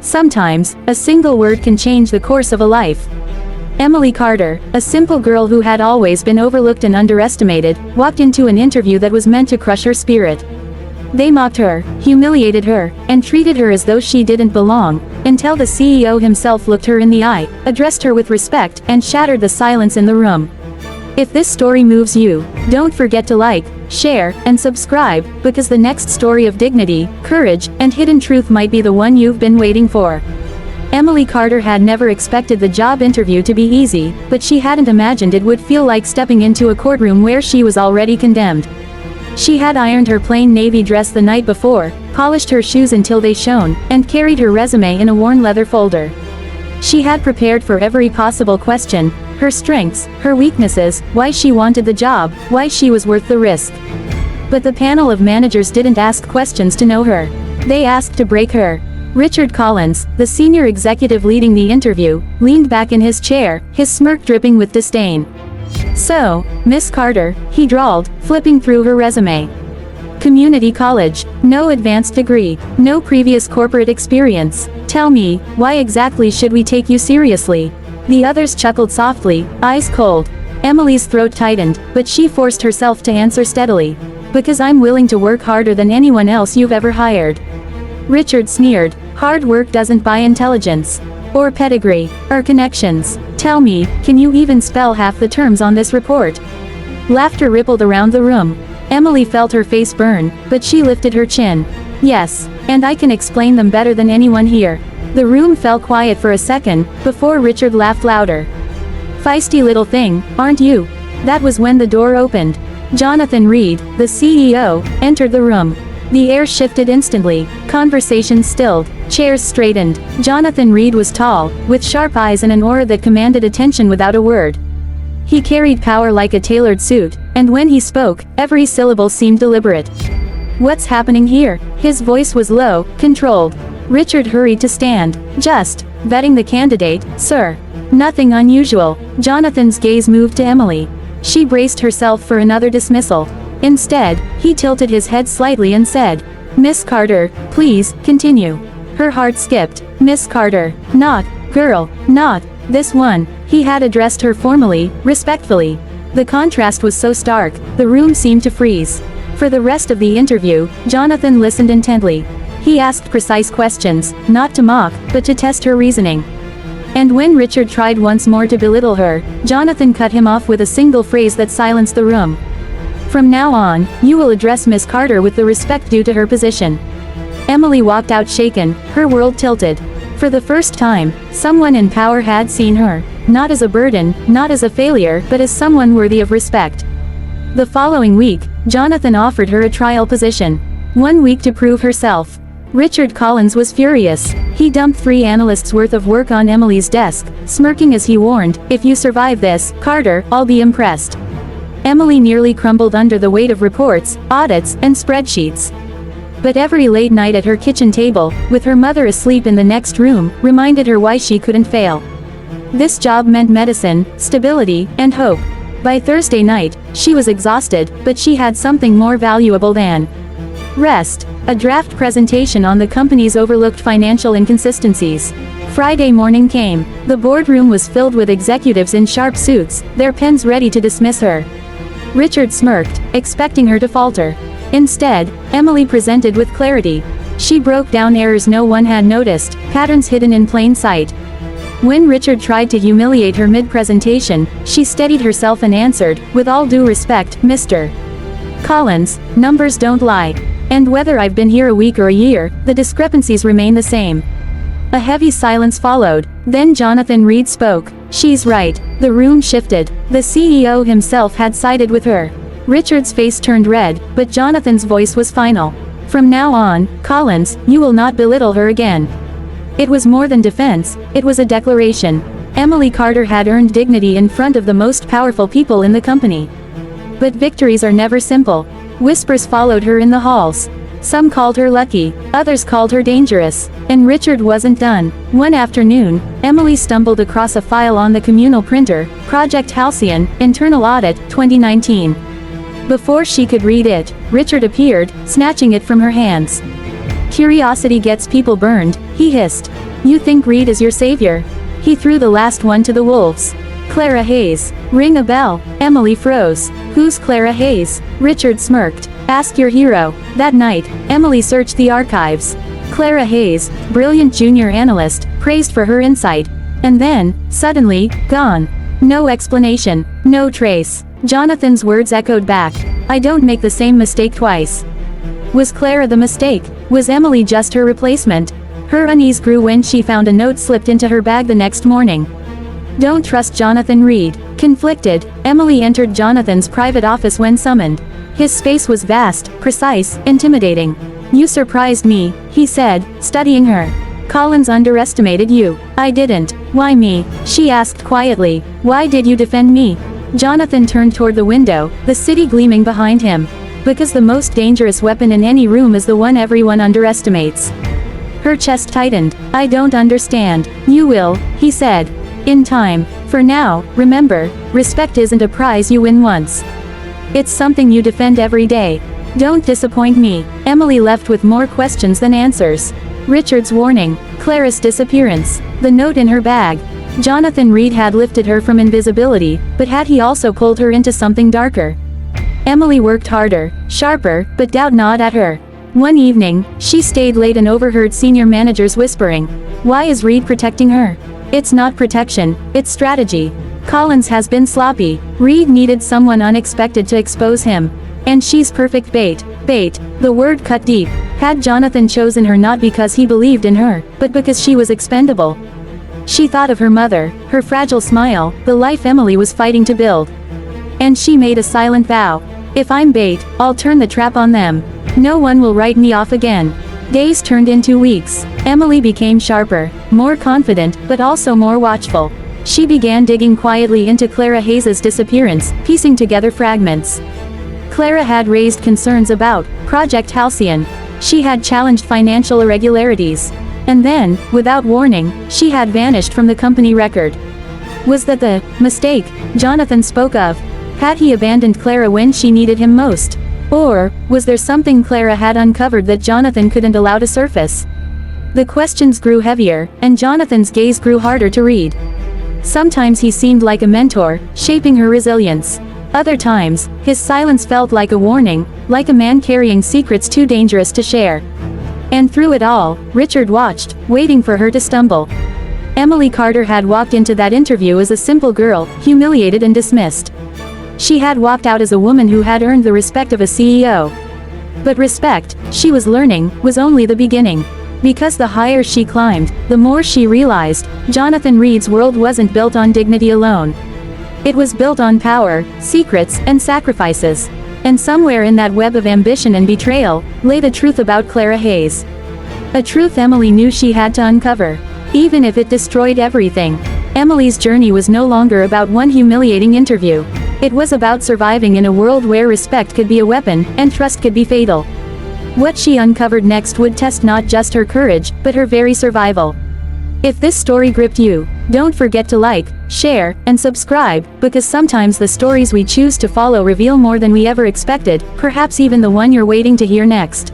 Sometimes, a single word can change the course of a life. Emily Carter, a simple girl who had always been overlooked and underestimated, walked into an interview that was meant to crush her spirit. They mocked her, humiliated her, and treated her as though she didn't belong, until the CEO himself looked her in the eye, addressed her with respect, and shattered the silence in the room. If this story moves you, don't forget to like, share, and subscribe, because the next story of dignity, courage, and hidden truth might be the one you've been waiting for. Emily Carter had never expected the job interview to be easy, but she hadn't imagined it would feel like stepping into a courtroom where she was already condemned. She had ironed her plain navy dress the night before, polished her shoes until they shone, and carried her resume in a worn leather folder. She had prepared for every possible question: her strengths, her weaknesses, why she wanted the job, why she was worth the risk. But the panel of managers didn't ask questions to know her. They asked to break her. Richard Collins, the senior executive leading the interview, leaned back in his chair, his smirk dripping with disdain. "So, Miss Carter," he drawled, flipping through her resume. "Community college, no advanced degree, no previous corporate experience. Tell me, why exactly should we take you seriously?" The others chuckled softly, eyes cold. Emily's throat tightened, but she forced herself to answer steadily. "Because I'm willing to work harder than anyone else you've ever hired." Richard sneered. "Hard work doesn't buy intelligence. Or pedigree. Or connections. Tell me, can you even spell half the terms on this report?" Laughter rippled around the room. Emily felt her face burn, but she lifted her chin. "Yes, and I can explain them better than anyone here." The room fell quiet for a second, before Richard laughed louder. "Feisty little thing, aren't you?" That was when the door opened. Jonathan Reed, the CEO, entered the room. The air shifted instantly, conversation stilled, chairs straightened. Jonathan Reed was tall, with sharp eyes and an aura that commanded attention without a word. He carried power like a tailored suit, and when he spoke, every syllable seemed deliberate. "What's happening here?" His voice was low, controlled. Richard hurried to stand. "Just vetting the candidate, sir. Nothing unusual." Jonathan's gaze moved to Emily. She braced herself for another dismissal. Instead, he tilted his head slightly and said, "Miss Carter, please, continue." Her heart skipped. "Miss Carter, not, girl, not, this one." He had addressed her formally, respectfully. The contrast was so stark, the room seemed to freeze. For the rest of the interview, Jonathan listened intently. He asked precise questions, not to mock, but to test her reasoning. And when Richard tried once more to belittle her, Jonathan cut him off with a single phrase that silenced the room. "From now on, you will address Miss Carter with the respect due to her position." Emily walked out shaken, her world tilted. For the first time, someone in power had seen her, not as a burden, not as a failure, but as someone worthy of respect. The following week, Jonathan offered her a trial position. 1 week to prove herself. Richard Collins was furious. He dumped 3 analysts' worth of work on Emily's desk, smirking as he warned, "If you survive this, Carter, I'll be impressed." Emily nearly crumbled under the weight of reports, audits, and spreadsheets. But every late night at her kitchen table, with her mother asleep in the next room, reminded her why she couldn't fail. This job meant medicine, stability, and hope. By Thursday night, she was exhausted, but she had something more valuable than rest. A draft presentation on the company's overlooked financial inconsistencies. Friday morning came. The boardroom was filled with executives in sharp suits, their pens ready to dismiss her. Richard smirked, expecting her to falter. Instead, Emily presented with clarity. She broke down errors no one had noticed, patterns hidden in plain sight. When Richard tried to humiliate her mid-presentation, she steadied herself and answered, "With all due respect, Mr. Collins, numbers don't lie. And whether I've been here a week or a year, the discrepancies remain the same." A heavy silence followed. Then Jonathan Reed spoke. "She's right." The room shifted. The CEO himself had sided with her. Richard's face turned red, but Jonathan's voice was final. "From now on, Collins, you will not belittle her again." It was more than defense, it was a declaration. Emily Carter had earned dignity in front of the most powerful people in the company. But victories are never simple. Whispers followed her in the halls. Some called her lucky, others called her dangerous. And Richard wasn't done. One afternoon, Emily stumbled across a file on the communal printer, Project Halcyon, Internal Audit, 2019. Before she could read it, Richard appeared, snatching it from her hands. "Curiosity gets people burned," he hissed. You think Reed is your savior? He threw the last one to the wolves. Clara Hayes. Ring a bell. Emily froze. Who's Clara Hayes? Richard smirked. Ask your hero. That night, Emily searched the archives. Clara Hayes, brilliant junior analyst, praised for her insight. And then, suddenly, gone. No explanation, no trace. Jonathan's words echoed back. I don't make the same mistake twice. Was Clara the mistake? Was Emily just her replacement? Her unease grew when she found a note slipped into her bag the next morning. Don't trust Jonathan Reed. Conflicted, Emily entered Jonathan's private office when summoned. His space was vast, precise, intimidating. You surprised me, he said, studying her. Collins underestimated you. I didn't. Why me? She asked quietly. Why did you defend me? Jonathan turned toward the window, the city gleaming behind him. Because the most dangerous weapon in any room is the one everyone underestimates. Her chest tightened. I don't understand. You will, he said. In time. For now, remember, respect isn't a prize you win once. It's something you defend every day. Don't disappoint me. Emily left with more questions than answers. Richard's warning. Clara's disappearance. The note in her bag. Jonathan Reed had lifted her from invisibility, but had he also pulled her into something darker? Emily worked harder, sharper, but doubt gnawed at her. One evening, she stayed late and overheard senior managers whispering. Why is Reed protecting her? It's not protection, it's strategy. Collins has been sloppy. Reed needed someone unexpected to expose him. And she's perfect bait. Bait. The word cut deep. Had Jonathan chosen her not because he believed in her, but because she was expendable? She thought of her mother, her fragile smile, the life Emily was fighting to build. And she made a silent vow. If I'm bait, I'll turn the trap on them. No one will write me off again. Days turned into weeks. Emily became sharper, more confident, but also more watchful. She began digging quietly into Clara Hayes' disappearance, piecing together fragments. Clara had raised concerns about Project Halcyon. She had challenged financial irregularities. And then, without warning, she had vanished from the company record. Was that the mistake Jonathan spoke of? Had he abandoned Clara when she needed him most? Or, was there something Clara had uncovered that Jonathan couldn't allow to surface? The questions grew heavier, and Jonathan's gaze grew harder to read. Sometimes he seemed like a mentor, shaping her resilience. Other times, his silence felt like a warning, like a man carrying secrets too dangerous to share. And through it all, Richard watched, waiting for her to stumble. Emily Carter had walked into that interview as a simple girl, humiliated and dismissed. She had walked out as a woman who had earned the respect of a CEO. But respect, she was learning, was only the beginning. Because the higher she climbed, the more she realized, Jonathan Reed's world wasn't built on dignity alone. It was built on power, secrets, and sacrifices. And somewhere in that web of ambition and betrayal, lay the truth about Clara Hayes. A truth Emily knew she had to uncover. Even if it destroyed everything. Emily's journey was no longer about one humiliating interview. It was about surviving in a world where respect could be a weapon, and trust could be fatal. What she uncovered next would test not just her courage, but her very survival. If this story gripped you, don't forget to like, share, and subscribe, because sometimes the stories we choose to follow reveal more than we ever expected, perhaps even the one you're waiting to hear next.